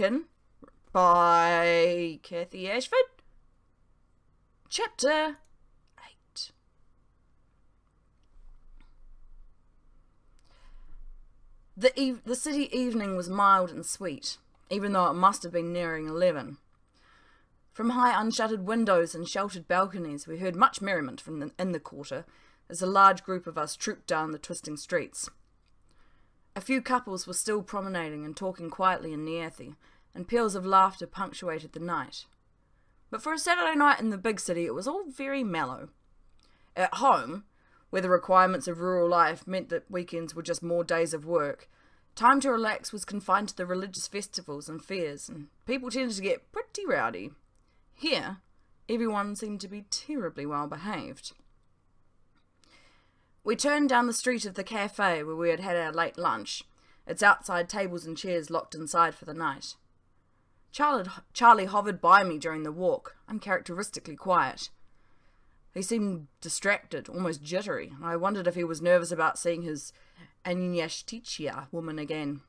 Bloodkin by Kathy Ashford. Chapter 8. The city evening was mild and sweet, even though it must have been nearing 11. From high unshuttered windows and sheltered balconies we heard much merriment in the quarter as a large group of us trooped down the twisting streets. A few couples were still promenading and talking quietly in Neathi, and peals of laughter punctuated the night. But for a Saturday night in the big city it was all very mellow. At home, where the requirements of rural life meant that weekends were just more days of work, time to relax was confined to the religious festivals and fairs, and people tended to get pretty rowdy. Here, everyone seemed to be terribly well behaved. We turned down the street of the cafe where we had had our late lunch, its outside tables and chairs locked inside for the night. Charlie hovered by me during the walk, uncharacteristically quiet. He seemed distracted, almost jittery, and I wondered if he was nervous about seeing his Anyashtichia woman again.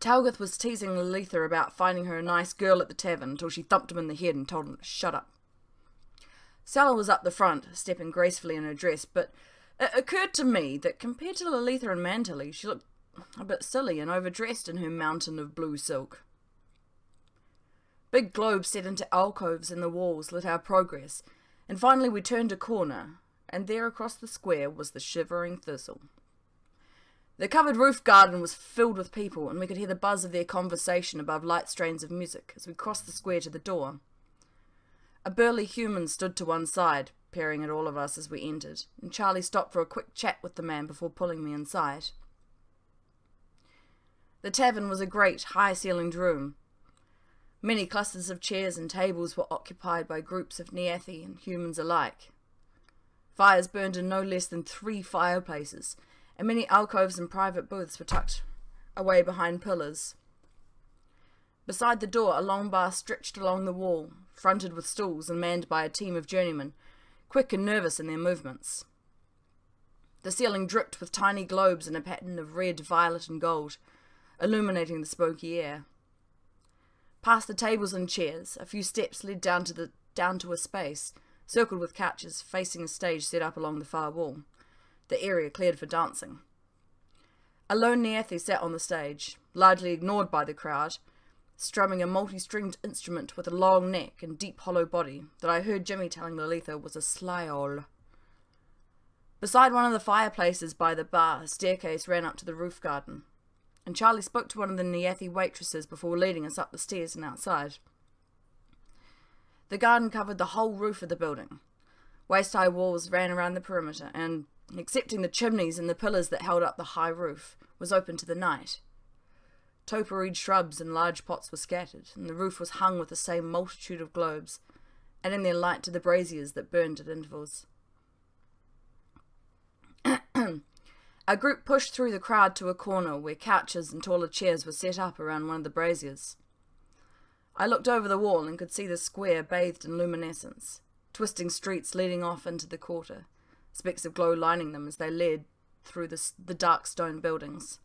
Talgoth was teasing Lalitha about finding her a nice girl at the tavern until she thumped him in the head and told him to shut up. Sella was up the front, stepping gracefully in her dress, but it occurred to me that compared to Lalitha and Manterly, she looked a bit silly and overdressed in her mountain of blue silk. Big globes set into alcoves in the walls lit our progress, and finally we turned a corner, and there across the square was the shivering thistle. The covered roof garden was filled with people, and we could hear the buzz of their conversation above light strains of music as we crossed the square to the door. A burly human stood to one side, peering at all of us as we entered, and Charlie stopped for a quick chat with the man before pulling me inside. The tavern was a great, high-ceilinged room. Many clusters of chairs and tables were occupied by groups of Neathi and humans alike. Fires burned in no less than 3 fireplaces, and many alcoves and private booths were tucked away behind pillars. Beside the door, a long bar stretched along the wall, fronted with stools and manned by a team of journeymen, quick and nervous in their movements. The ceiling dripped with tiny globes in a pattern of red, violet and gold, illuminating the smoky air. Past the tables and chairs, a few steps led down to a space, circled with couches, facing a stage set up along the far wall, the area cleared for dancing. A lone Neathi sat on the stage, largely ignored by the crowd, strumming a multi-stringed instrument with a long neck and deep hollow body that I heard Jimmy telling Lalitha was a slyol. Beside one of the fireplaces by the bar, a staircase ran up to the roof garden, and Charlie spoke to one of the Neathi waitresses before leading us up the stairs and outside. The garden covered the whole roof of the building. Waist-high walls ran around the perimeter, and, excepting the chimneys and the pillars that held up the high roof, was open to the night. Topiary shrubs and large pots were scattered, and the roof was hung with the same multitude of globes, adding their light to the braziers that burned at intervals. Our group pushed through the crowd to a corner where couches and taller chairs were set up around one of the braziers. I looked over the wall and could see the square bathed in luminescence, twisting streets leading off into the quarter, specks of glow lining them as they led through the dark stone buildings.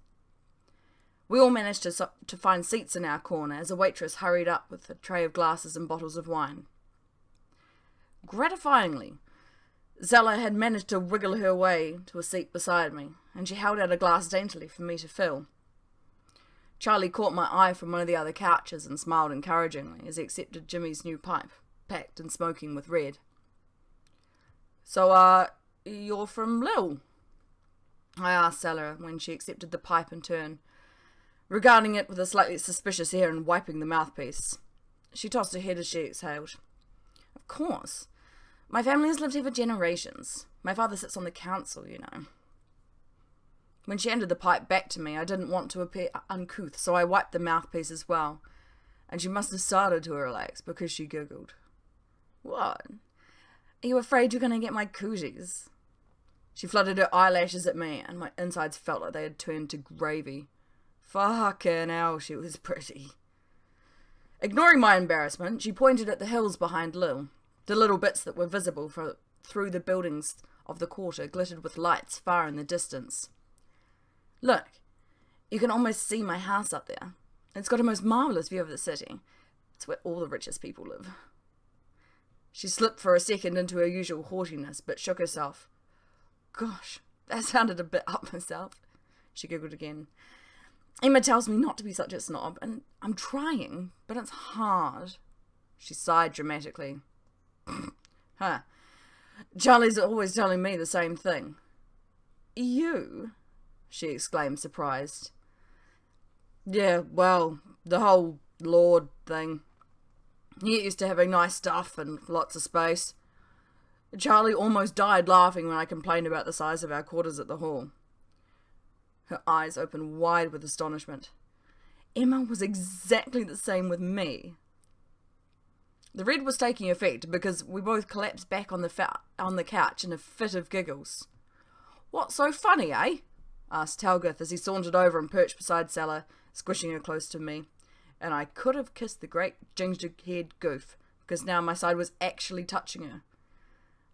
We all managed to find seats in our corner as a waitress hurried up with a tray of glasses and bottles of wine. Gratifyingly, Zella had managed to wriggle her way to a seat beside me, and she held out a glass daintily for me to fill. Charlie caught my eye from one of the other couches and smiled encouragingly as he accepted Jimmy's new pipe, packed and smoking with red. "So, you're from Lil?" I asked Zella when she accepted the pipe in turn, regarding it with a slightly suspicious air and wiping the mouthpiece. She tossed her head as she exhaled. "Of course. My family has lived here for generations. My father sits on the council, you know." When she handed the pipe back to me, I didn't want to appear uncouth, so I wiped the mouthpiece as well, and she must have started to relax because she giggled. "What? Are you afraid you're going to get my cooties?" She fluttered her eyelashes at me, and my insides felt like they had turned to gravy. Fucking hell, she was pretty. Ignoring my embarrassment, she pointed at the hills behind Lil. The little bits that were visible through the buildings of the quarter glittered with lights far in the distance. "Look, you can almost see my house up there. It's got a most marvellous view of the city. It's where all the richest people live. She slipped for a second into her usual haughtiness, but shook herself. Gosh, that sounded a bit up myself. She giggled again. Emma tells me not to be such a snob, and I'm trying, but it's hard. She sighed dramatically. Huh. Charlie's always telling me the same thing. You? She exclaimed, surprised. Yeah, well, the whole Lord thing. He used to having nice stuff and lots of space. Charlie almost died laughing when I complained about the size of our quarters at the hall. Her eyes opened wide with astonishment. Emma was exactly the same with me. The red was taking effect because we both collapsed back on the couch in a fit of giggles. What's so funny, eh? Asked Talgoth as he sauntered over and perched beside Sella, squishing her close to me. And I could have kissed the great ginger-haired goof, because now my side was actually touching her.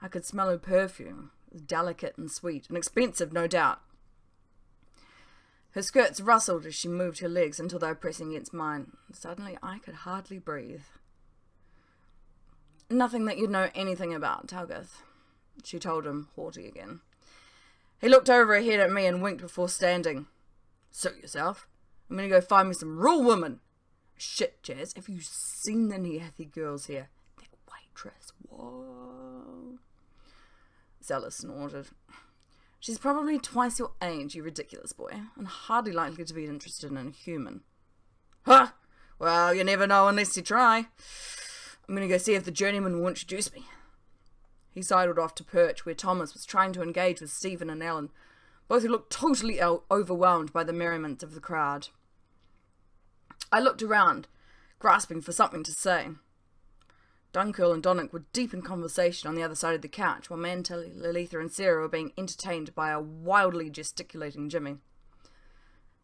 I could smell her perfume. It was delicate and sweet, and expensive, no doubt. Her skirts rustled as she moved her legs until they were pressing against mine. Suddenly I could hardly breathe. Nothing that you'd know anything about, Talgoth, she told him, haughty again. He looked over her head at me and winked before standing. Suit yourself. I'm going to go find me some real women. Shit, Jazz, have you seen the Neathi girls here? That waitress, whoa. Zella snorted. She's probably twice your age, you ridiculous boy, and hardly likely to be interested in a human. Huh? Well, you never know unless you try. I'm going to go see if the journeyman will introduce me. He sidled off to Perch, where Thomas was trying to engage with Stephen and Ellen, both who looked totally overwhelmed by the merriment of the crowd. I looked around, grasping for something to say. Dunkel and Donnick were deep in conversation on the other side of the couch, while Mantelli, Lilitha and Sarah were being entertained by a wildly gesticulating Jimmy.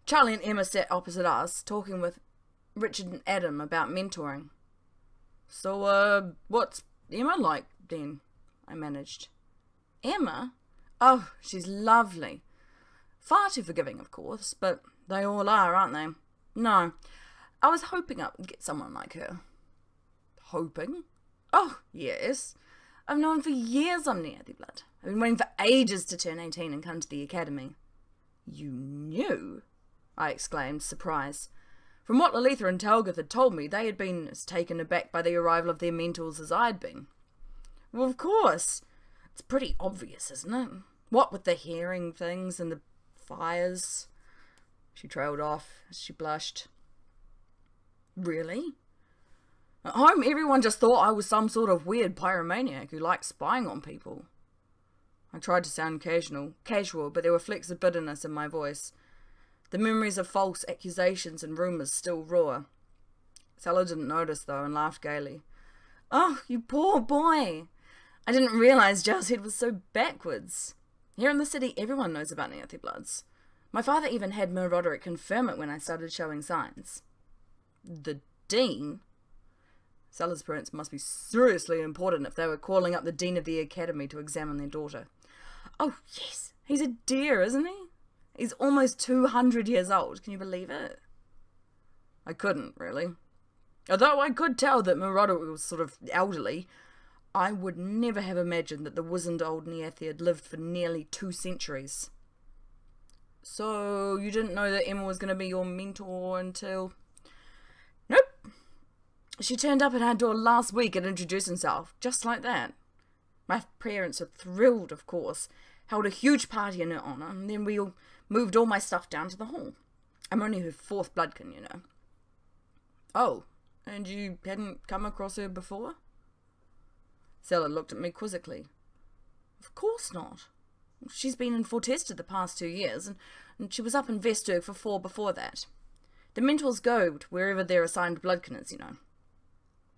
Charlie and Emma sat opposite us, talking with Richard and Adam about mentoring. So, what's Emma like, then? I managed. Emma? Oh, she's lovely. Far too forgiving, of course, but they all are, aren't they? No, I was hoping I would get someone like her. Hoping? Oh, yes. I've known for years I'm Neathi blood. I've been waiting for ages to turn 18 and come to the academy. You knew? I exclaimed, surprised. From what Lilitha and Talgoth had told me, they had been as taken aback by the arrival of their mentors as I'd been. Well, of course. It's pretty obvious, isn't it? What with the hearing things and the fires. She trailed off as she blushed. Really? At home, everyone just thought I was some sort of weird pyromaniac who liked spying on people. I tried to sound casual, but there were flecks of bitterness in my voice. The memories of false accusations and rumours still raw. Sella didn't notice, though, and laughed gaily. Oh, you poor boy! I didn't realise Giles' head was so backwards. Here in the city, everyone knows about Neathi bloods. My father even had Mir Roderick confirm it when I started showing signs. The Dean? Sella's parents must be seriously important if they were calling up the Dean of the Academy to examine their daughter. Oh, yes, he's a dear, isn't he? He's almost 200 years old. Can you believe it? I couldn't, really. Although I could tell that Mir Roderick was sort of elderly, I would never have imagined that the wizened old Neathi had lived for nearly 2 centuries. So, you didn't know that Emma was going to be your mentor until... Nope. She turned up at our door last week and introduced herself, just like that. My parents were thrilled, of course, held a huge party in her honour, and then we all moved all my stuff down to the hall. I'm only her 4th Bloodkin, you know. Oh, and you hadn't come across her before? Sella looked at me quizzically. Of course not. She's been in Fortesta the past 2 years, and she was up in Vesturg for 4 before that. The mentors go to wherever they're assigned Bloodkin is, you know.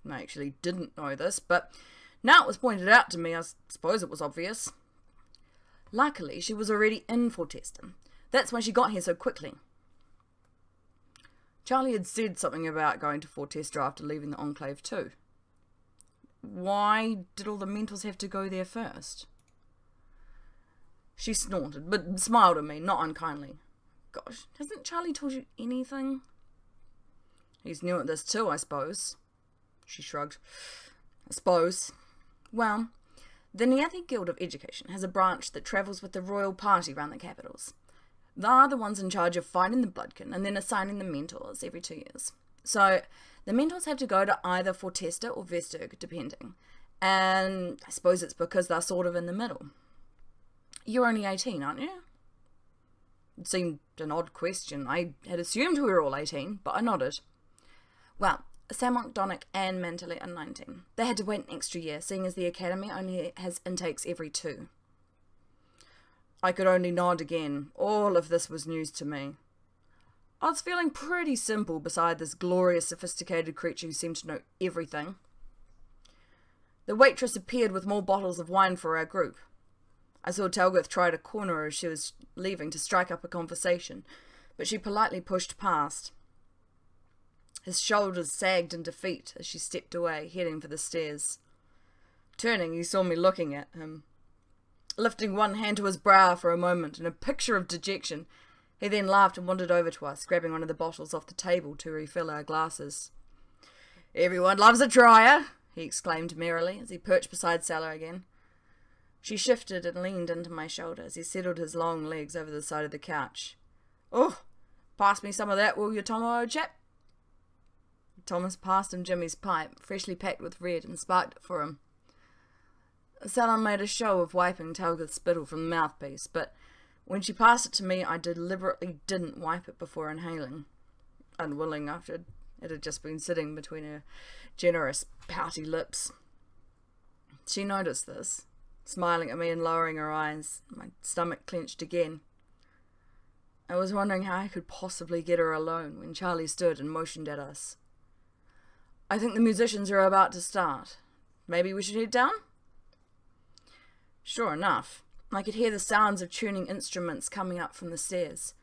I actually didn't know this, but now it was pointed out to me, I suppose it was obvious. Luckily, she was already in Fortesta. That's why she got here so quickly. Charlie had said something about going to Fortesta after leaving the Enclave too. Why did all the mentors have to go there first? She snorted, but smiled at me, not unkindly. Gosh, hasn't Charlie told you anything? He's new at this too, I suppose. She shrugged. I suppose. Well, the Niathi Guild of Education has a branch that travels with the royal party round the capitals. They're the ones in charge of finding the Bloodkin and then assigning the mentors every 2 years. So, the mentors have to go to either Fortesta or Vesturg, depending. And I suppose it's because they're sort of in the middle. You're only 18, aren't you? It seemed an odd question. I had assumed we were all 18, but I nodded. Well, Samok, Donick and Mantelet are 19. They had to wait an extra year, seeing as the academy only has intakes every 2. I could only nod again. All of this was news to me. I was feeling pretty simple beside this glorious, sophisticated creature who seemed to know everything. The waitress appeared with more bottles of wine for our group. I saw Talgoth try to corner her as she was leaving to strike up a conversation, but she politely pushed past. His shoulders sagged in defeat as she stepped away, heading for the stairs. Turning, he saw me looking at him. Lifting one hand to his brow for a moment in a picture of dejection, he then laughed and wandered over to us, grabbing one of the bottles off the table to refill our glasses. "Everyone loves a trier," he exclaimed merrily as he perched beside Salah again. She shifted and leaned into my shoulder as he settled his long legs over the side of the couch. "Oh, pass me some of that, will you, Tomo, old chap?" Thomas passed him Jimmy's pipe, freshly packed with red, and sparked it for him. Salah made a show of wiping Talgoth's spittle from the mouthpiece, but when she passed it to me, I deliberately didn't wipe it before inhaling, unwilling after it had just been sitting between her generous, pouty lips. She noticed this, smiling at me and lowering her eyes. My stomach clenched again. I was wondering how I could possibly get her alone when Charlie stood and motioned at us. "I think the musicians are about to start. Maybe we should head down?" Sure enough, I could hear the sounds of tuning instruments coming up from the stairs.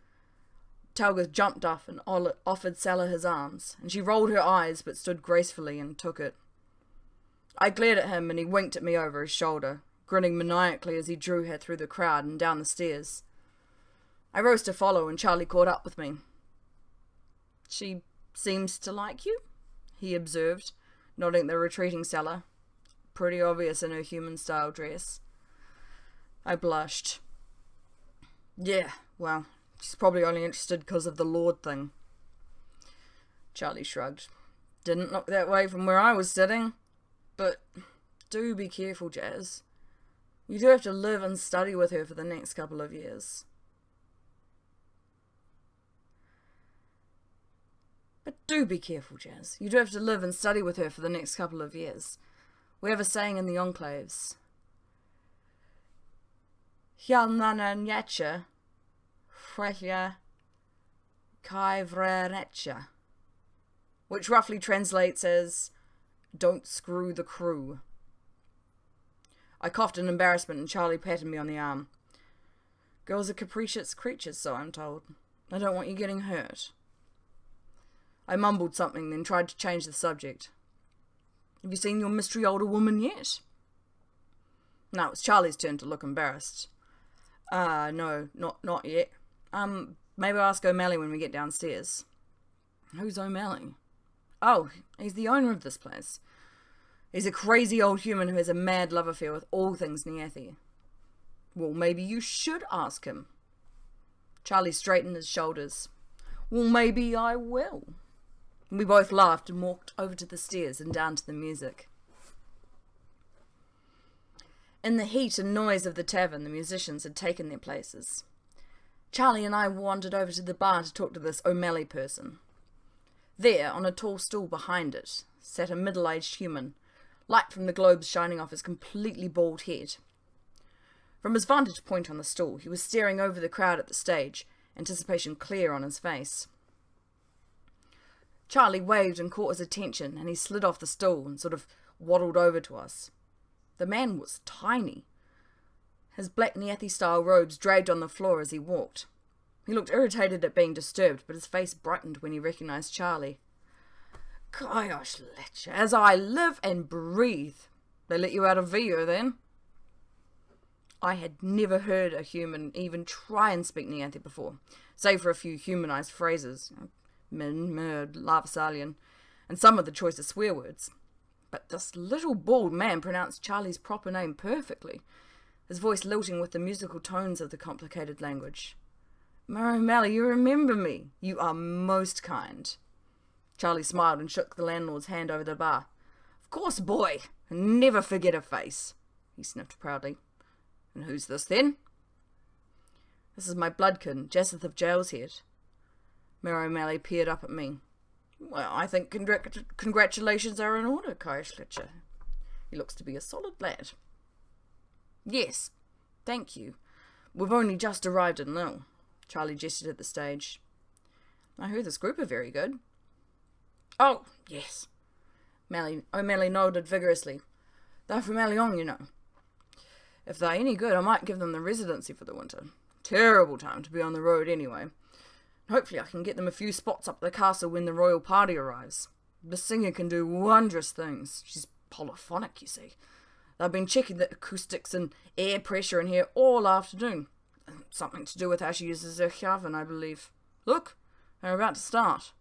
Talgoth jumped up and offered Salah his arms, and she rolled her eyes but stood gracefully and took it. I glared at him and he winked at me over his shoulder, grinning maniacally as he drew her through the crowd and down the stairs. I rose to follow and Charlie caught up with me. "She seems to like you," he observed, nodding at the retreating Salah. Pretty obvious in her human-style dress. I blushed. "Yeah, well, she's probably only interested because of the Lord thing." Charlie shrugged. "Didn't look that way from where I was sitting. But do be careful, Jazz. You do have to live and study with her for the next couple of years." "But do be careful, Jazz. You do have to live and study with her for the next couple of years. We have a saying in the enclaves. Hjalnana nyacha, freya kaivrenecha, which roughly translates as, "Don't screw the crew." I coughed in embarrassment and Charlie patted me on the arm. "Girls are capricious creatures, so I'm told. I don't want you getting hurt." I mumbled something, then tried to change the subject. "Have you seen your mystery older woman yet?" Now it was Charlie's turn to look embarrassed. No, not yet. Maybe I'll ask O'Malley when we get downstairs." "Who's O'Malley?" "Oh, he's the owner of this place. He's a crazy old human who has a mad love affair with all things Niathi." "Well, maybe you should ask him." Charlie straightened his shoulders. "Well, maybe I will." We both laughed and walked over to the stairs and down to the music. In the heat and noise of the tavern, the musicians had taken their places. Charlie and I wandered over to the bar to talk to this O'Malley person. There, on a tall stool behind it, sat a middle-aged human, light from the globes shining off his completely bald head. From his vantage point on the stool, he was staring over the crowd at the stage, anticipation clear on his face. Charlie waved and caught his attention, and he slid off the stool and sort of waddled over to us. The man was tiny. His black Niathi-style robes dragged on the floor as he walked. He looked irritated at being disturbed, but his face brightened when he recognized Charlie. "Gosh, Letcher, as I live and breathe. They let you out of Vio, then?" I had never heard a human even try and speak Niathi before, save for a few humanized phrases. min, murd, Larvasalian, and some of the choicest swear words. But this little bald man pronounced Charlie's proper name perfectly, his voice lilting with the musical tones of the complicated language. "Murray O'Malley, you remember me. You are most kind." Charlie smiled and shook the landlord's hand over the bar. "Of course, boy. Never forget a face," he sniffed proudly. "And who's this, then?" "This is my Bloodkin, Jesseth of Jailshead." Murray O'Malley peered up at me. "Well, I think congratulations are in order, Kaislitcher. He looks to be a solid lad." "Yes, thank you. We've only just arrived in Lille." Charlie gestured at the stage. "I heard this group are very good." "Oh, yes." O'Malley nodded vigorously. "They're from Allion, you know. If they're any good, I might give them the residency for the winter. Terrible time to be on the road anyway. Hopefully I can get them a few spots up at the castle when the royal party arrives. The singer can do wondrous things. She's polyphonic, you see. They've been checking the acoustics and air pressure in here all afternoon. Something to do with how she uses her javelin, I believe. Look, they're about to start."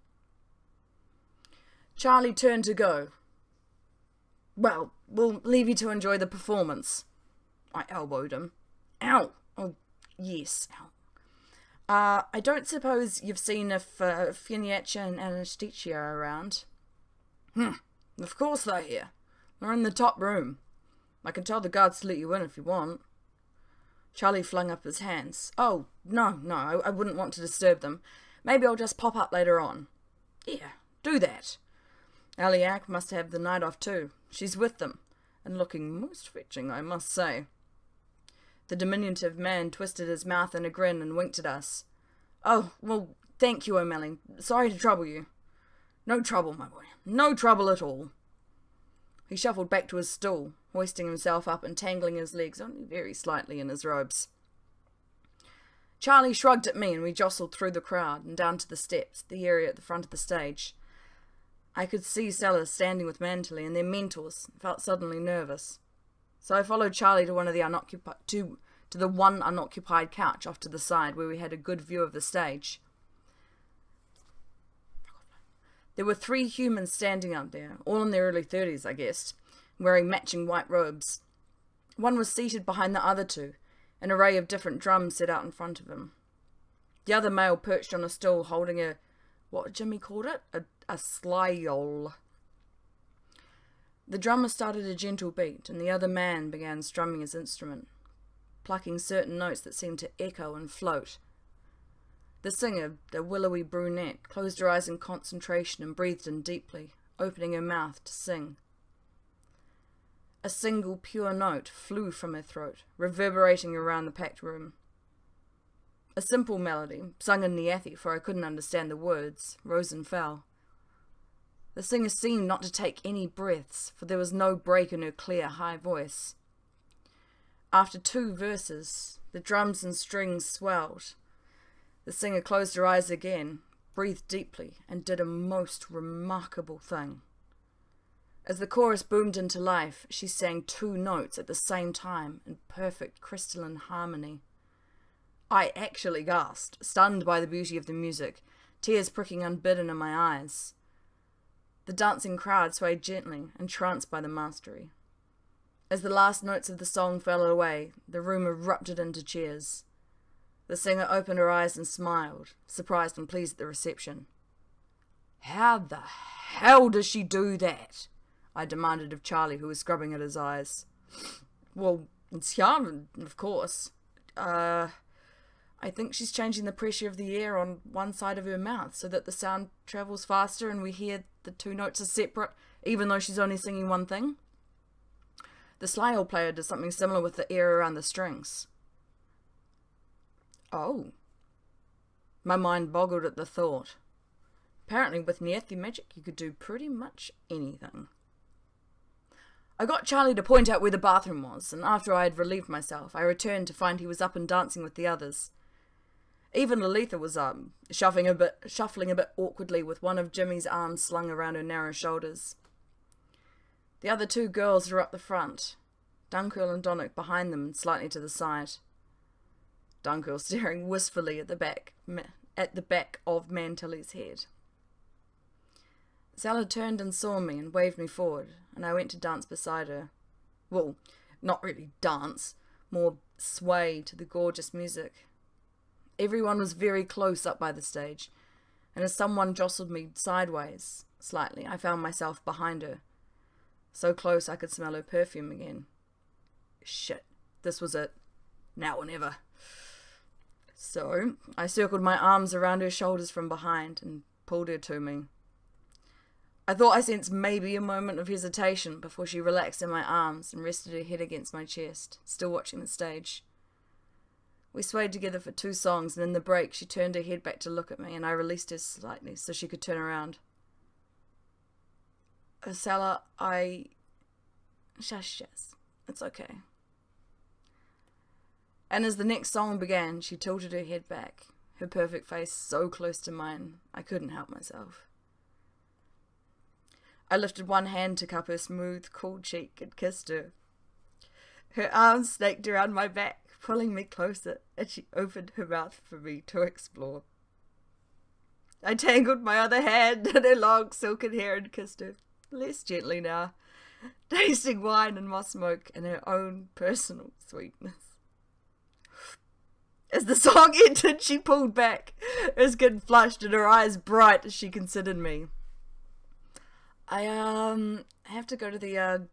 Charlie turned to go. "Well, we'll leave you to enjoy the performance." I elbowed him. "Ow! Oh, yes, ow. I don't suppose you've seen if Finiacha and Anastasia are around?" Of course they're here. They're in the top room. I can tell the guards to let you in if you want." Charlie flung up his hands. "Oh, no, I wouldn't want to disturb them. Maybe I'll just pop up later on." "Yeah, do that. Aliak must have the night off too. She's with them, and looking most fetching, I must say." The diminutive man twisted his mouth in a grin and winked at us. "Oh, well, thank you, O'Malley. Sorry to trouble you." "No trouble, my boy. No trouble at all." He shuffled back to his stool, hoisting himself up and tangling his legs only very slightly in his robes. Charlie shrugged at me and we jostled through the crowd and down to the steps, the area at the front of the stage. I could see Sellers standing with Mantley and their mentors and felt suddenly nervous. So I followed Charlie to the one unoccupied couch off to the side where we had a good view of the stage. There were 3 humans standing out there, all in their early 30s, I guessed, wearing matching white robes. One was seated behind the other 2, an array of different drums set out in front of him. The other male perched on a stool holding what Jimmy called it? A slyole. The drummer started a gentle beat, and the other man began strumming his instrument, plucking certain notes that seemed to echo and float. The singer, the willowy brunette, closed her eyes in concentration and breathed in deeply, opening her mouth to sing. A single pure note flew from her throat, reverberating around the packed room. A simple melody, sung in Niathi, for I couldn't understand the words, rose and fell. The singer seemed not to take any breaths, for there was no break in her clear, high voice. After 2 verses, the drums and strings swelled. The singer closed her eyes again, breathed deeply, and did a most remarkable thing. As the chorus boomed into life, she sang 2 notes at the same time in perfect crystalline harmony. I actually gasped, stunned by the beauty of the music, tears pricking unbidden in my eyes. The dancing crowd swayed gently, entranced by the mastery. As the last notes of the song fell away, the room erupted into cheers. The singer opened her eyes and smiled, surprised and pleased at the reception. "How the hell does she do that?" I demanded of Charlie, who was scrubbing at his eyes. "Well, it's yarn, of course. I think she's changing the pressure of the air on one side of her mouth so that the sound travels faster and we hear the 2 notes are separate, even though she's only singing one thing. The slyole player does something similar with the air around the strings." "Oh." My mind boggled at the thought. Apparently with Niathi magic you could do pretty much anything. I got Charlie to point out where the bathroom was, and after I had relieved myself, I returned to find he was up and dancing with the others. Even Lalitha was up, shuffling a bit awkwardly with one of Jimmy's arms slung around her narrow shoulders. The other 2 girls were up the front, Dunkel and Donnock behind them and slightly to the side. Dunkel staring wistfully at the back of Mantilly's head. Zella turned and saw me and waved me forward, and I went to dance beside her. Well, not really dance, more sway to the gorgeous music. Everyone was very close up by the stage, and as someone jostled me sideways slightly, I found myself behind her. So close I could smell her perfume again. Shit, this was it. Now or never. So I circled my arms around her shoulders from behind and pulled her to me. I thought I sensed maybe a moment of hesitation before she relaxed in my arms and rested her head against my chest, still watching the stage. We swayed together for 2 songs, and in the break she turned her head back to look at me, and I released her slightly so she could turn around. Zella, Shush, it's okay. And as the next song began, she tilted her head back, her perfect face so close to mine, I couldn't help myself. I lifted one hand to cup her smooth, cool cheek and kissed her. Her arms snaked around my back, pulling me closer, and she opened her mouth for me to explore. I tangled my other hand in her long, silken hair and kissed her, less gently now, tasting wine and moss smoke and her own personal sweetness. As the song ended, she pulled back, her skin flushed and her eyes bright as she considered me. I have to go to the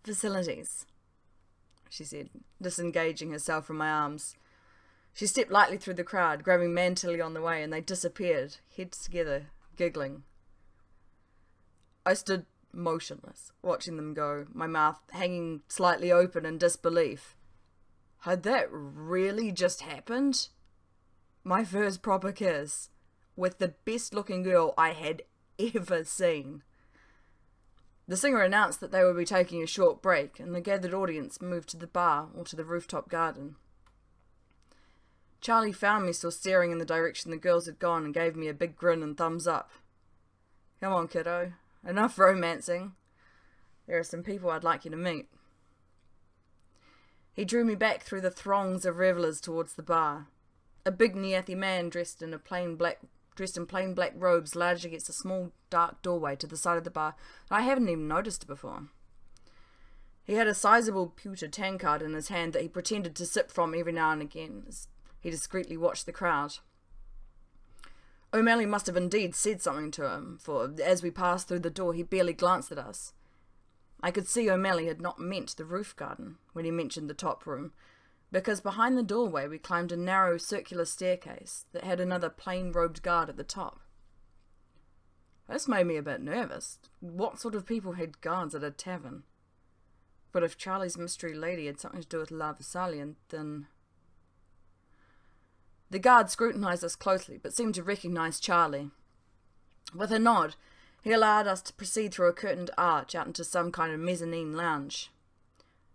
facilities, she said, disengaging herself from my arms. She stepped lightly through the crowd, grabbing Mantilly on the way, and they disappeared, heads together, giggling. I stood motionless, watching them go, my mouth hanging slightly open in disbelief. Had that really just happened? My first proper kiss, with the best-looking girl I had ever seen. The singer announced that they would be taking a short break, and the gathered audience moved to the bar or to the rooftop garden. Charlie found me still staring in the direction the girls had gone and gave me a big grin and thumbs up. Come on, kiddo. Enough romancing. There are some people I'd like you to meet. He drew me back through the throngs of revellers towards the bar. A big Niathi man dressed in plain black robes lounged against a small dark doorway to the side of the bar that I hadn't even noticed before. He had a sizable pewter tankard in his hand that he pretended to sip from every now and again as he discreetly watched the crowd. O'Malley must have indeed said something to him, for as we passed through the door he barely glanced at us. I could see O'Malley had not meant the roof garden when he mentioned the top room, because behind the doorway we climbed a narrow circular staircase that had another plain-robed guard at the top. This made me a bit nervous. What sort of people had guards at a tavern? But if Charlie's mystery lady had something to do with La Vesalian, then... The guard scrutinized us closely, but seemed to recognize Charlie. With a nod, he allowed us to proceed through a curtained arch out into some kind of mezzanine lounge.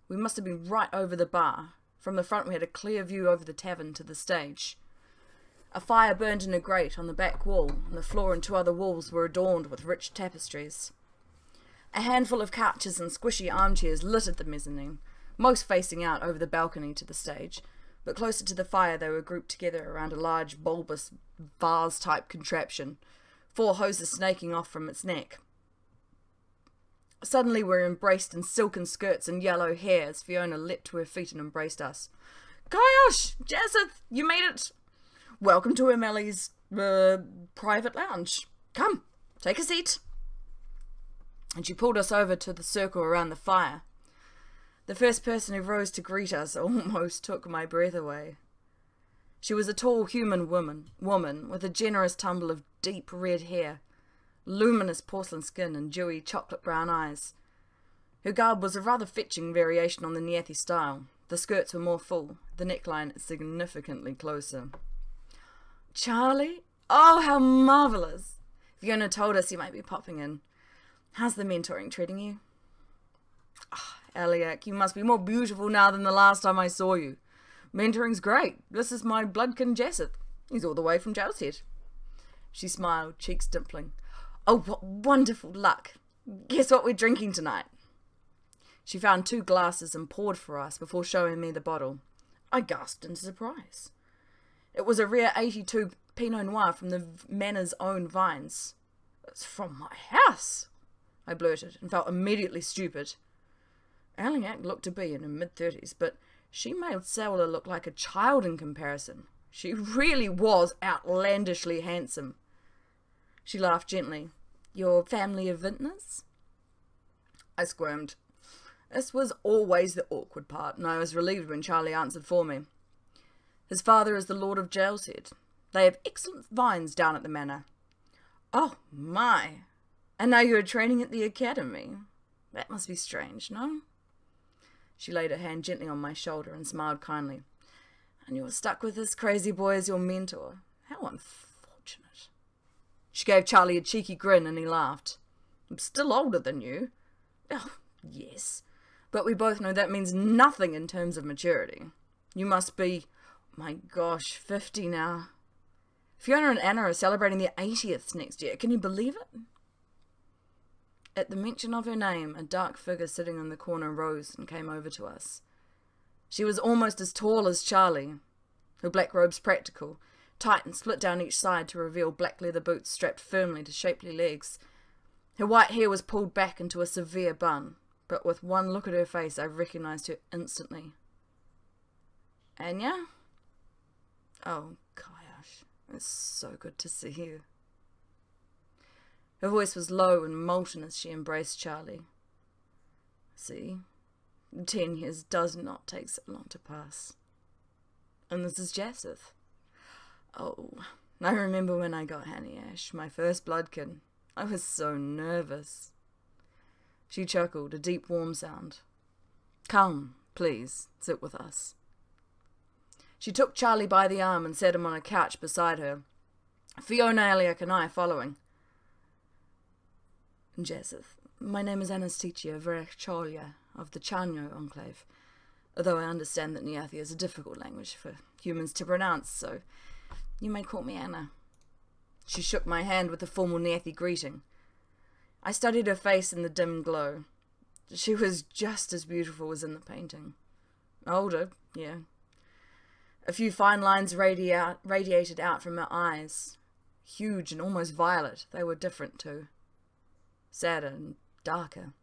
We must have been right over the bar. From the front we had a clear view over the tavern to the stage. A fire burned in a grate on the back wall, and the floor and 2 other walls were adorned with rich tapestries. A handful of couches and squishy armchairs littered the mezzanine, most facing out over the balcony to the stage, but closer to the fire they were grouped together around a large bulbous vase-type contraption, 4 hoses snaking off from its neck. Suddenly we were embraced in silken skirts and yellow hair as Fiona leapt to her feet and embraced us. Gosh, Jazith, you made it! Welcome to O'Malley's private lounge. Come, take a seat. And she pulled us over to the circle around the fire. The first person who rose to greet us almost took my breath away. She was a tall human woman with a generous tumble of deep red hair, luminous porcelain skin and dewy chocolate brown eyes. Her garb was a rather fetching variation on the Niathi style. The skirts were more full, the neckline significantly closer. Charlie? Oh, how marvellous! Fiona told us you might be popping in. How's the mentoring treating you? Oh, Eliak, you must be more beautiful now than the last time I saw you. Mentoring's great. This is my Bloodkin Jesseth. He's all the way from Jalshead. She smiled, cheeks dimpling. Oh, what wonderful luck. Guess what we're drinking tonight? She found 2 glasses and poured for us before showing me the bottle. I gasped in surprise. It was a rare 82 Pinot Noir from the Manor's own vines. It's from my house, I blurted, and felt immediately stupid. Aliak looked to be in her mid-30s, but she made Selda look like a child in comparison. She really was outlandishly handsome. She laughed gently. Your family of vintners? I squirmed. This was always the awkward part, and I was relieved when Charlie answered for me. His father is the Lord of Jailshead. They have excellent vines down at the manor. Oh, my. And now you are training at the academy. That must be strange, no? She laid her hand gently on my shoulder and smiled kindly. And you were stuck with this crazy boy as your mentor. How unfortunate. She gave Charlie a cheeky grin and he laughed. I'm still older than you. Oh, yes. But we both know that means nothing in terms of maturity. You must be, my gosh, 50 now. Fiona and Anna are celebrating their 80th next year. Can you believe it? At the mention of her name, a dark figure sitting in the corner rose and came over to us. She was almost as tall as Charlie. Her black robes practical, tight and split down each side to reveal black leather boots strapped firmly to shapely legs. Her white hair was pulled back into a severe bun, but with one look at her face I recognized her instantly. Anya? Oh, Kayash, it's so good to see you. Her voice was low and molten as she embraced Charlie. See, 10 years does not take so long to pass. And this is Jesseth. Oh, I remember when I got Honey Ash, my first Bloodkin. I was so nervous. She chuckled, a deep, warm sound. Come, please, sit with us. She took Charlie by the arm and set him on a couch beside her, Fiona, Aliak, and I following. Jesseth, my name is Anastasia Verechcholia of the Chanyo Enclave, although I understand that Niathi is a difficult language for humans to pronounce, so you may call me Anna. She shook my hand with a formal Niathi greeting. I studied her face in the dim glow. She was just as beautiful as in the painting. Older, yeah. A few fine lines radiated out from her eyes. Huge and almost violet, they were different too. Sadder and darker.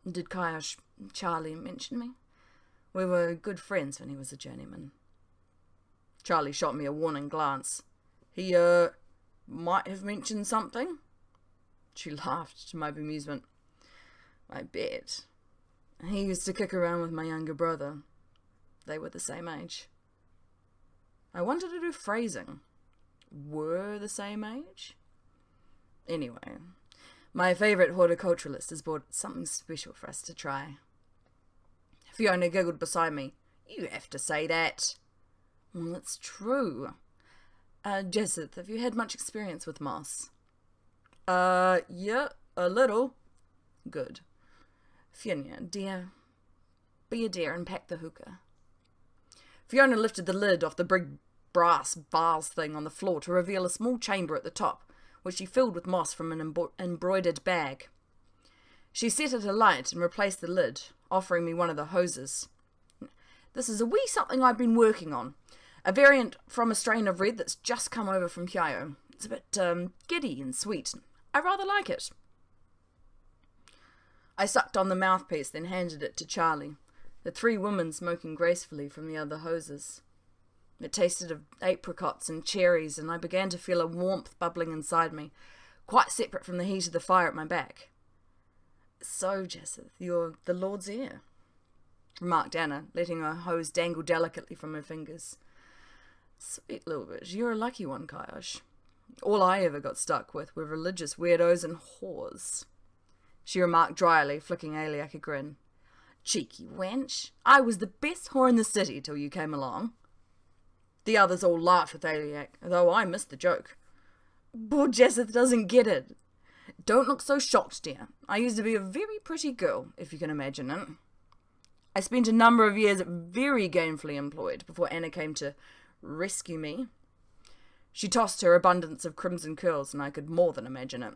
Did Charlie mention me? We were good friends when he was a journeyman. Charlie shot me a warning glance. He, might have mentioned something? She laughed to my bemusement. I bet. He used to kick around with my younger brother. They were the same age. I wanted to do phrasing. Were the same age? Anyway, my favourite horticulturalist has bought something special for us to try. Fiona giggled beside me. You have to say that. Well, it's true. Jesseth, have you had much experience with moss? Yeah, a little. Good. Fiona, dear, be a dear and pack the hookah. Fiona lifted the lid off the big brass vase thing on the floor to reveal a small chamber at the top, which she filled with moss from an embroidered bag. She set it alight and replaced the lid, offering me one of the hoses. This is a wee something I've been working on, a variant from a strain of red that's just come over from Kyoto. It's a bit giddy and sweet. I rather like it. I sucked on the mouthpiece, then handed it to Charlie, the three women smoking gracefully from the other hoses. It tasted of apricots and cherries, and I began to feel a warmth bubbling inside me, quite separate from the heat of the fire at my back. So, Jesseth, you're the Lord's heir, remarked Anna, letting her hose dangle delicately from her fingers. Sweet little bitch, you're a lucky one, Kayosh. All I ever got stuck with were religious weirdos and whores, she remarked dryly, flicking Aliak a grin. Cheeky wench, I was the best whore in the city till you came along. The others all laughed with Aliak, though I missed the joke. Poor Jesseth doesn't get it. Don't look so shocked, dear. I used to be a very pretty girl, if you can imagine it. I spent a number of years very gainfully employed before Anna came to rescue me. She tossed her abundance of crimson curls, and I could more than imagine it.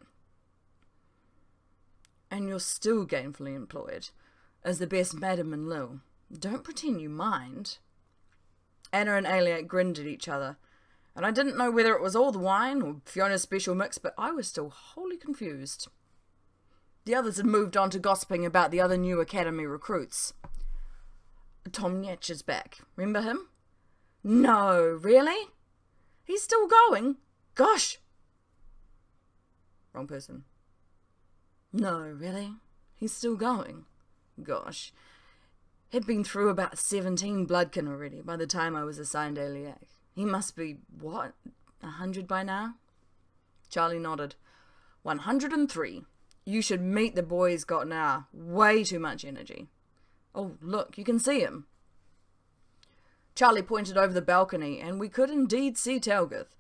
And you're still gainfully employed, as the best madam in Lille. Don't pretend you mind. Anna and Aliak grinned at each other, And I didn't know whether it was all the wine or Fiona's special mix, but I was still wholly confused. The others had moved on to gossiping about the other new academy recruits. Tom Nyetch is back. Remember him? No, really? He's still going? Gosh! Wrong person. No, really? He's still going? Gosh. He'd been through about 17 Bloodkin already by the time I was assigned Aliak. He must be, what, 100 by now? Charlie nodded. 103. You should meet the boy he's got now. Way too much energy. Oh, look, you can see him. Charlie pointed over the balcony, and we could indeed see Talgith,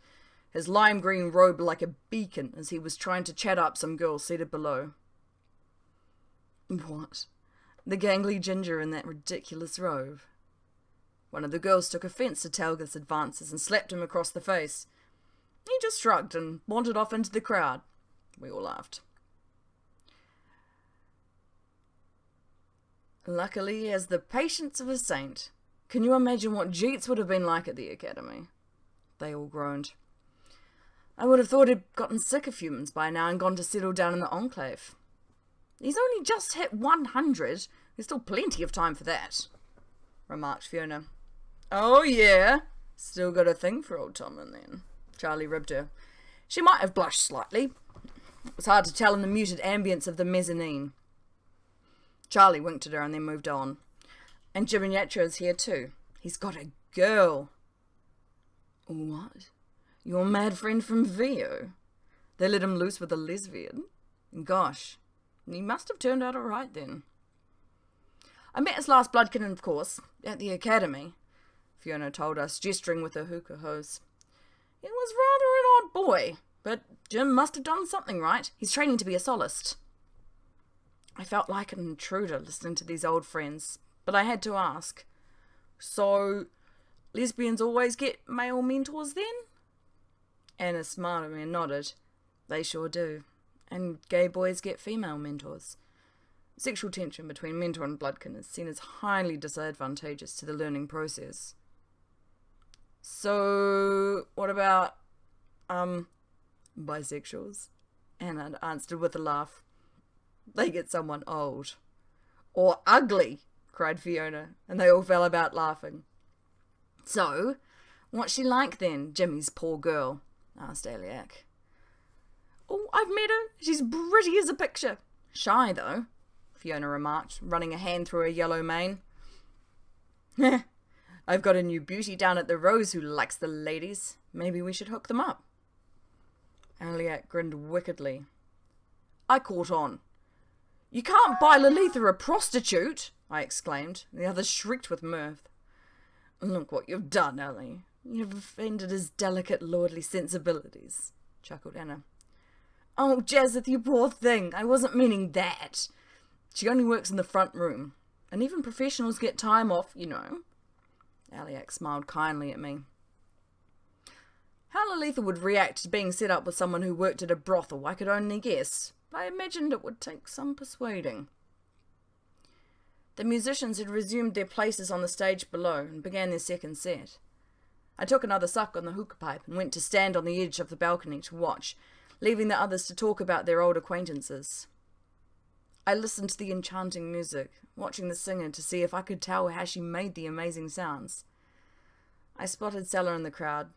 his lime green robe like a beacon as he was trying to chat up some girl seated below. What? The gangly ginger in that ridiculous robe? One of the girls took offence to Talgith's advances and slapped him across the face. He just shrugged and wandered off into the crowd. We all laughed. Luckily, he has the patience of a saint. Can you imagine what Jeets would have been like at the academy? They all groaned. I would have thought he'd gotten sick of humans by now and gone to settle down in the Enclave. He's only just hit 100. There's still plenty of time for that, remarked Fiona. Oh, yeah. Still got a thing for old Tomlin then. Charlie ribbed her. She might have blushed slightly. It was hard to tell in the muted ambience of the mezzanine. Charlie winked at her and then moved on. And Jiminyatra is here too. He's got a girl. What? Your mad friend from Vio? They let him loose with a lesbian? Gosh, he must have turned out all right then. I met his last Bloodkin, of course, at the academy, Fiona told us, gesturing with her hookah hose. He was rather an odd boy, but Jim must have done something right. He's training to be a solist. I felt like an intruder listening to these old friends, but I had to ask. So, lesbians always get male mentors then? Anna smiled at me and nodded. They sure do. And gay boys get female mentors. Sexual tension between mentor and Bloodkin is seen as highly disadvantageous to the learning process. So, what about, bisexuals? Anna answered with a laugh. They get someone old. Or ugly, cried Fiona, and they all fell about laughing. So, what's she like then, Jimmy's poor girl? Asked Aliak. Oh, I've met her. She's pretty as a picture. Shy, though, Fiona remarked, running a hand through her yellow mane. I've got a new beauty down at the Rose who likes the ladies. Maybe we should hook them up. Aliak grinned wickedly. I caught on. You can't buy Lalitha a prostitute, I exclaimed. The others shrieked with mirth. Look what you've done, Ellie. You've offended his delicate lordly sensibilities, chuckled Anna. Oh, Jazith, you poor thing. I wasn't meaning that. She only works in the front room. And even professionals get time off, you know. Aliak smiled kindly at me. How Lalitha would react to being set up with someone who worked at a brothel, I could only guess. I imagined it would take some persuading. The musicians had resumed their places on the stage below and began their second set. I took another suck on the hookah pipe and went to stand on the edge of the balcony to watch, leaving the others to talk about their old acquaintances. I listened to the enchanting music, watching the singer to see if I could tell how she made the amazing sounds. I spotted Sella in the crowd,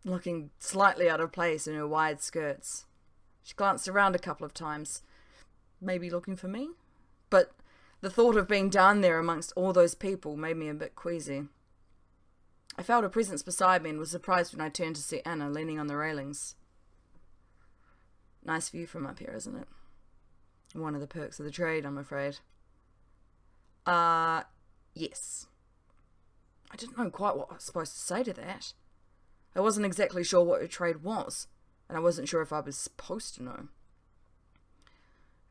looking slightly out of place in her wide skirts. She glanced around a couple of times, maybe looking for me, but the thought of being down there amongst all those people made me a bit queasy. I felt her presence beside me and was surprised when I turned to see Anna leaning on the railings. Nice view from up here, isn't it? One of the perks of the trade, I'm afraid. Yes. I didn't know quite what I was supposed to say to that. I wasn't exactly sure what her trade was, and I wasn't sure if I was supposed to know.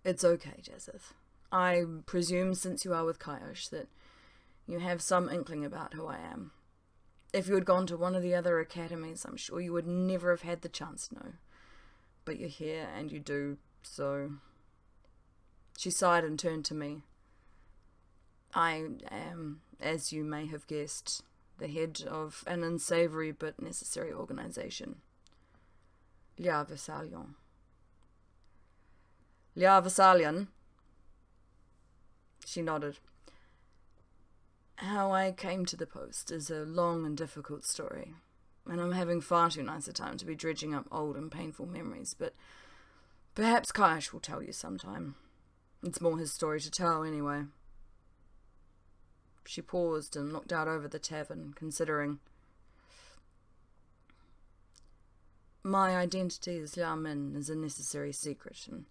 It's okay, Jazith. I presume since you are with Kyosh that you have some inkling about who I am. If you had gone to one of the other academies, I'm sure you would never have had the chance to know. But you're here, and you do, so... She sighed and turned to me. I am, as you may have guessed, the head of an unsavory but necessary organization. Lia Versalion. Lia Versalion. She nodded. How I came to the post is a long and difficult story, and I'm having far too nice a time to be dredging up old and painful memories, but perhaps Kaish will tell you sometime. It's more his story to tell, anyway. She paused and looked out over the tavern, considering. My identity as Liao Min is a necessary secret, and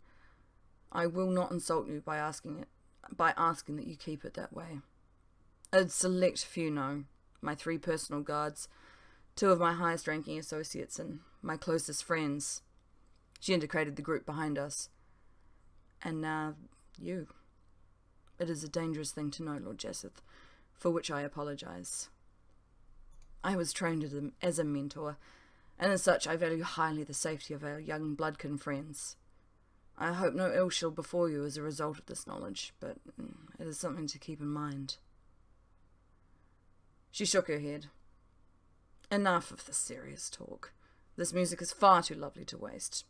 I will not insult you by asking that you keep it that way. A select few know, my 3 personal guards, 2 of my highest-ranking associates, and my closest friends. She indicated the group behind us. And now, you. It is a dangerous thing to know, Lord Jesseth, for which I apologize. I was trained as a mentor, and as such I value highly the safety of our young Bloodkin friends. I hope no ill shall befall you as a result of this knowledge, but it is something to keep in mind. She shook her head. Enough of this serious talk. This music is far too lovely to waste.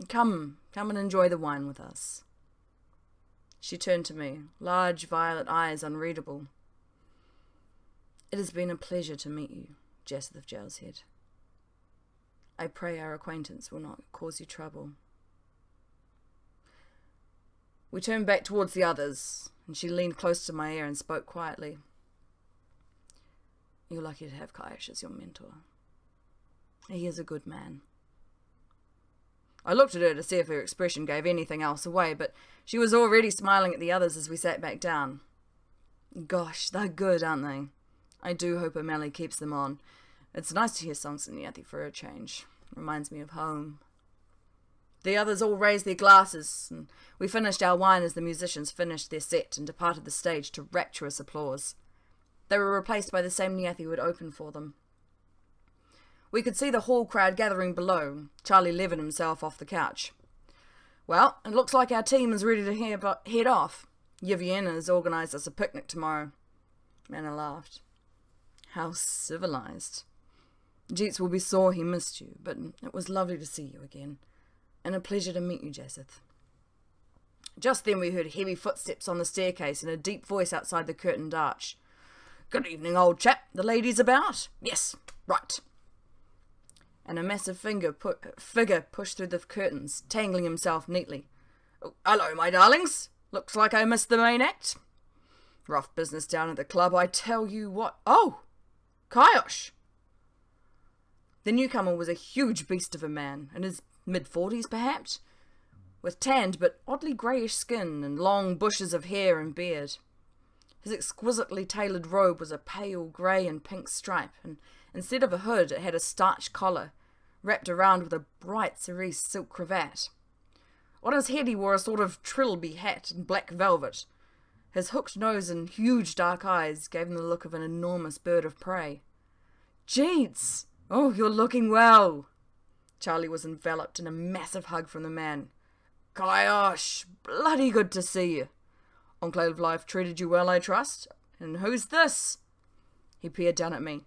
Come and enjoy the wine with us. She turned to me, large violet eyes unreadable. It has been a pleasure to meet you, Jesseth of Jaleshead. I pray our acquaintance will not cause you trouble. We turned back towards the others, and she leaned close to my ear and spoke quietly. You're lucky to have Kaish as your mentor. He is a good man. I looked at her to see if her expression gave anything else away, but she was already smiling at the others as we sat back down. Gosh, they're good, aren't they? I do hope O'Malley keeps them on. It's nice to hear songs in Niathi for a change. Reminds me of home. The others all raised their glasses, and we finished our wine as the musicians finished their set and departed the stage to rapturous applause. They were replaced by the same Niathi who had opened for them. We could see the hall crowd gathering below. Charlie levered himself off the couch. Well, it looks like our team is ready to head off. Yvienne has organised us a picnic tomorrow. Anna laughed. How civilised. Jeets will be sore he missed you, but it was lovely to see you again, and a pleasure to meet you, Jesseth. Just then we heard heavy footsteps on the staircase and a deep voice outside the curtained arch. Good evening, old chap. The ladies about? Yes, right. And a massive figure pushed through the curtains, tangling himself neatly. Oh, hello, my darlings. Looks like I missed the main act. Rough business down at the club, I tell you what. Oh, Kaish. The newcomer was a huge beast of a man, in his mid-40s perhaps, with tanned but oddly greyish skin and long bushes of hair and beard. His exquisitely tailored robe was a pale grey and pink stripe, and instead of a hood it had a starched collar, wrapped around with a bright cerise silk cravat. On his head he wore a sort of trilby hat in black velvet. His hooked nose and huge dark eyes gave him the look of an enormous bird of prey. Jeets! Oh, you're looking well! Charlie was enveloped in a massive hug from the man. Kaish! Bloody good to see you. Enclave life treated you well, I trust? And who's this? He peered down at me.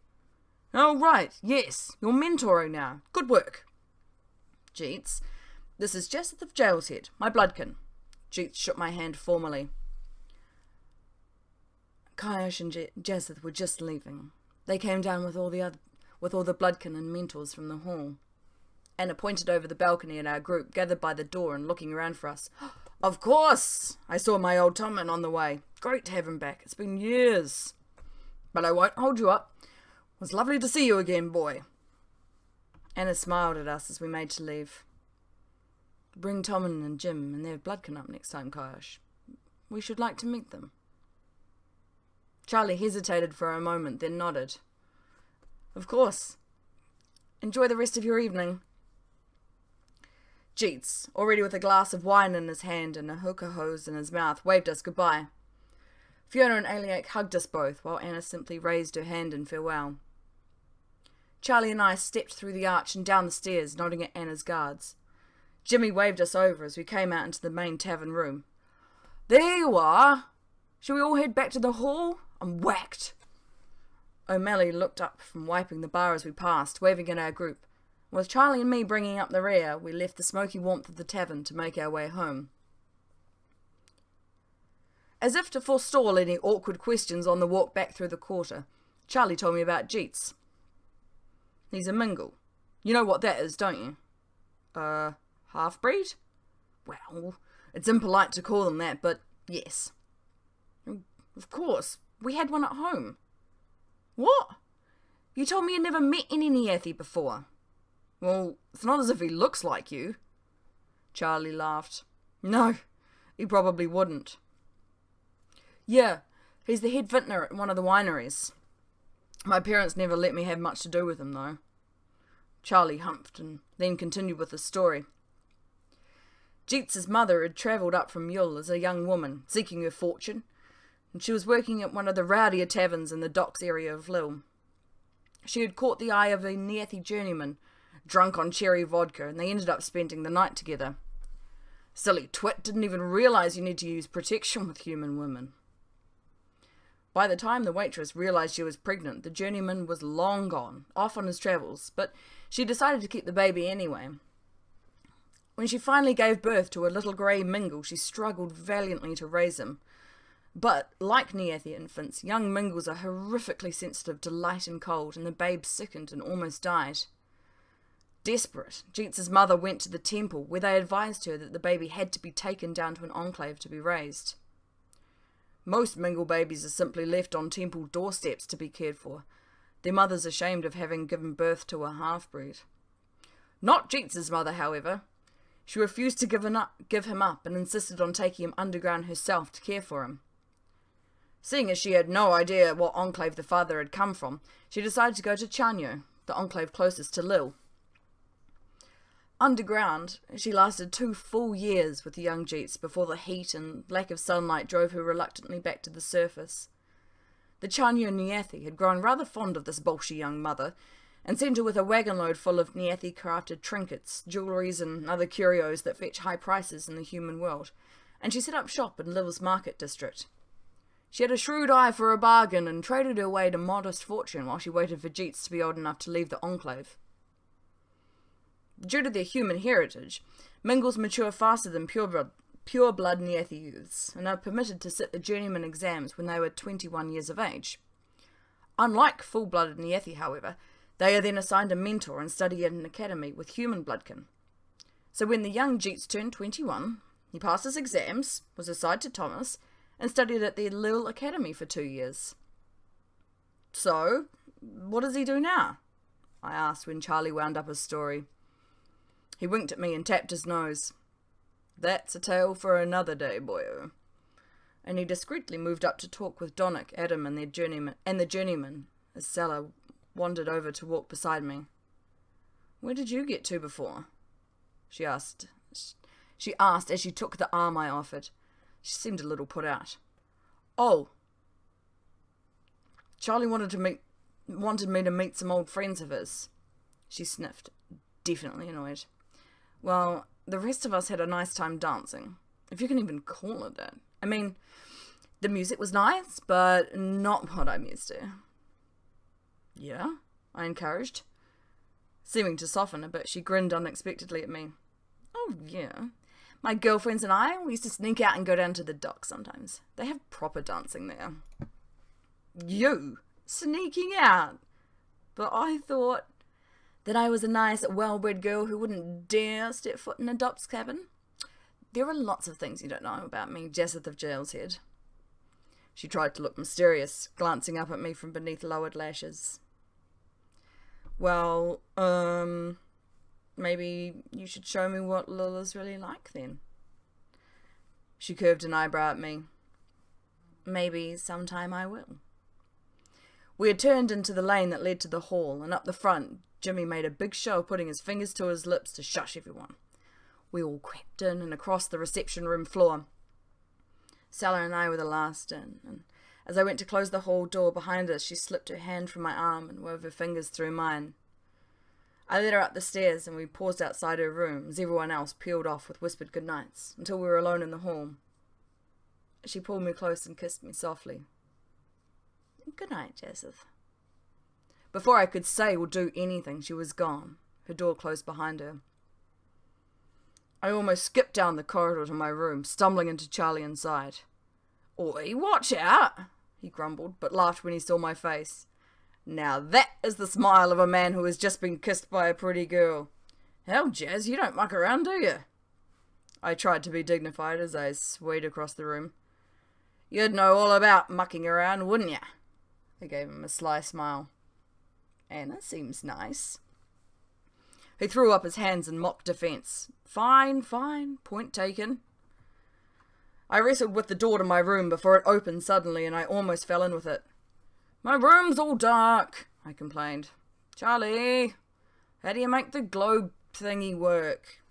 Oh, right, yes, you're mentoring now. Good work. Jeets, this is Jesseth of Jaleshead, my Bloodkin. Jeets shook my hand formally. Kaish and Jesseth were just leaving. They came down with all the Bloodkin and mentors from the hall. Anna pointed over the balcony at our group, gathered by the door and looking around for us. Of course! I saw my old Tommen on the way. Great to have him back. It's been years. But I won't hold you up. It was lovely to see you again, boy. Anna smiled at us as we made to leave. Bring Tommen and Jim and their Bloodkin up next time, Kaish. We should like to meet them. Charlie hesitated for a moment, then nodded. Of course. Enjoy the rest of your evening. Jeets, already with a glass of wine in his hand and a hookah hose in his mouth, waved us goodbye. Fiona and Aliak hugged us both, while Anna simply raised her hand in farewell. Charlie and I stepped through the arch and down the stairs, nodding at Anna's guards. Jimmy waved us over as we came out into the main tavern room. There you are! Shall we all head back to the hall? I'm whacked. O'Malley looked up from wiping the bar as we passed, waving at our group. With Charlie and me bringing up the rear, we left the smoky warmth of the tavern to make our way home. As if to forestall any awkward questions on the walk back through the quarter, Charlie told me about Jeets. He's a mingle. You know what that is, don't you? Half-breed? Well, it's impolite to call them that, but yes. Of course, we had one at home. What? You told me you never met any Niathi before. Well, it's not as if he looks like you. Charlie laughed. No, he probably wouldn't. Yeah, he's the head vintner at one of the wineries. My parents never let me have much to do with him, though. Charlie humphed and then continued with the story. Jeets's mother had travelled up from Yule as a young woman, seeking her fortune, and she was working at one of the rowdier taverns in the docks area of Lille. She had caught the eye of a Niathi journeyman, drunk on cherry vodka, and they ended up spending the night together. Silly twit didn't even realise you need to use protection with human women. By the time the waitress realised she was pregnant, the journeyman was long gone, off on his travels, but she decided to keep the baby anyway. When she finally gave birth to a little grey mingle, she struggled valiantly to raise him. But, like Niathi infants, young mingles are horrifically sensitive to light and cold, and the babe sickened and almost died. Desperate, Jeets's mother went to the temple, where they advised her that the baby had to be taken down to an enclave to be raised. Most mingle babies are simply left on temple doorsteps to be cared for, their mothers ashamed of having given birth to a half-breed. Not Jeets's mother, however. She refused to give him up and insisted on taking him underground herself to care for him. Seeing as she had no idea what enclave the father had come from, she decided to go to Chanyo, the enclave closest to Lille. Underground, she lasted 2 full years with the young Jeets before the heat and lack of sunlight drove her reluctantly back to the surface. The Chanyo Niathi had grown rather fond of this bolshy young mother, and sent her with a wagon load full of Niathi-crafted trinkets, jewelleries and other curios that fetch high prices in the human world, and she set up shop in Lille's market district. She had a shrewd eye for a bargain and traded her way to modest fortune while she waited for Jeets to be old enough to leave the enclave. Due to their human heritage, mingles mature faster than pureblood Niathi youths, and are permitted to sit the journeyman exams when they were 21 years of age. Unlike full-blooded Niathi, however, they are then assigned a mentor and study at an academy with human Bloodkin. So when the young Jeets turned 21, he passed his exams, was assigned to Thomas, and studied at the Lille Academy for 2 years. So, what does he do now? I asked when Charlie wound up his story. He winked at me and tapped his nose. That's a tale for another day, boyo. And he discreetly moved up to talk with Donnick, Adam, and the journeyman, as Sella wandered over to walk beside me. Where did you get to before? She asked as she took the arm I offered. She seemed a little put out. Oh. Charlie wanted me to meet some old friends of his. She sniffed, definitely annoyed. Well, the rest of us had a nice time dancing, if you can even call it that. I mean, the music was nice, but not what I'm used to. Yeah, I encouraged. Seeming to soften a bit, she grinned unexpectedly at me. Oh, yeah. My girlfriends and I, we used to sneak out and go down to the dock sometimes. They have proper dancing there. You? Sneaking out? But I thought that I was a nice, well-bred girl who wouldn't dare step foot in a dock's cabin. There are lots of things you don't know about me, Jesseth of Jailshead. She tried to look mysterious, glancing up at me from beneath lowered lashes. Well, maybe you should show me what Lille is really like, then. She curved an eyebrow at me. Maybe sometime I will. We had turned into the lane that led to the hall, and up the front, Jimmy made a big show of putting his fingers to his lips to shush everyone. We all crept in and across the reception room floor. Sella and I were the last in, and as I went to close the hall door behind us, she slipped her hand from my arm and wove her fingers through mine. I led her up the stairs, and we paused outside her room as everyone else peeled off with whispered goodnights, until we were alone in the hall. She pulled me close and kissed me softly. Good night, Jesseth. Before I could say or do anything, she was gone. Her door closed behind her. I almost skipped down the corridor to my room, stumbling into Charlie inside. "Oi, watch out," he grumbled, but laughed when he saw my face. "Now that is the smile of a man who has just been kissed by a pretty girl. Hell, Jazz, you don't muck around, do you?" I tried to be dignified as I swayed across the room. "You'd know all about mucking around, wouldn't you?" I gave him a sly smile. "Anna seems nice." He threw up his hands in mock defense. Fine, point taken. I wrestled with the door to my room before it opened suddenly, and I almost fell in with it. "My room's all dark," I complained. "Charlie, how do you make the globe thingy work?"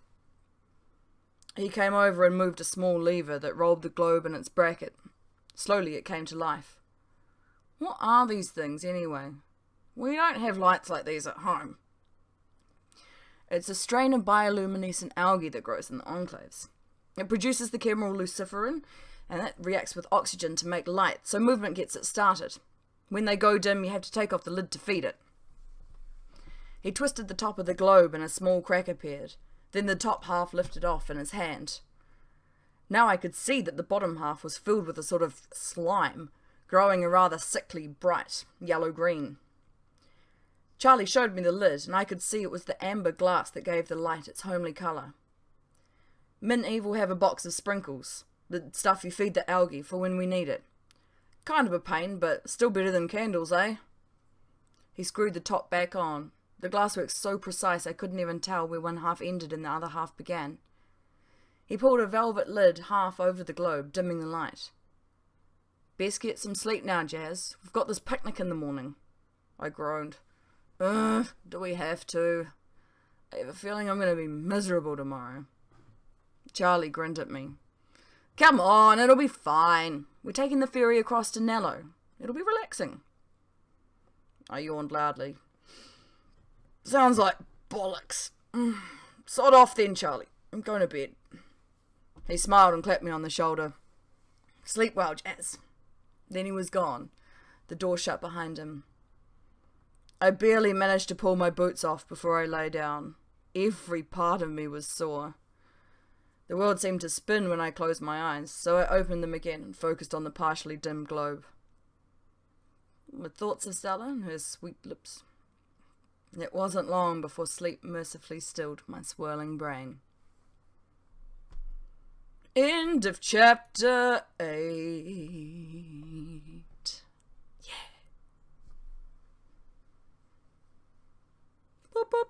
He came over and moved a small lever that rolled the globe in its bracket. Slowly it came to life. "What are these things, anyway? We don't have lights like these at home." "It's a strain of bioluminescent algae that grows in the enclaves. It produces the chemical luciferin, and that reacts with oxygen to make light, so movement gets it started. When they go dim, you have to take off the lid to feed it." He twisted the top of the globe and a small crack appeared. Then the top half lifted off in his hand. Now I could see that the bottom half was filled with a sort of slime, growing a rather sickly, bright yellow-green. Charlie showed me the lid, and I could see it was the amber glass that gave the light its homely colour. "Min Eve will have a box of sprinkles, the stuff you feed the algae for when we need it. Kind of a pain, but still better than candles, eh?" He screwed the top back on. The glasswork's so precise I couldn't even tell where one half ended and the other half began. He pulled a velvet lid half over the globe, dimming the light. "Best get some sleep now, Jazz. We've got this picnic in the morning." I groaned. Do we have to? I have a feeling I'm going to be miserable tomorrow." Charlie grinned at me. "Come on, it'll be fine. We're taking the ferry across to Nello. It'll be relaxing." I yawned loudly. "Sounds like bollocks. Sod off then, Charlie. I'm going to bed." He smiled and clapped me on the shoulder. "Sleep well, Jazz." Then he was gone. The door shut behind him. I barely managed to pull my boots off before I lay down. Every part of me was sore. The world seemed to spin when I closed my eyes, so I opened them again and focused on the partially dimmed globe. With thoughts of Stella and her sweet lips. It wasn't long before sleep mercifully stilled my swirling brain. End of chapter 8. Yeah. Boop, boop.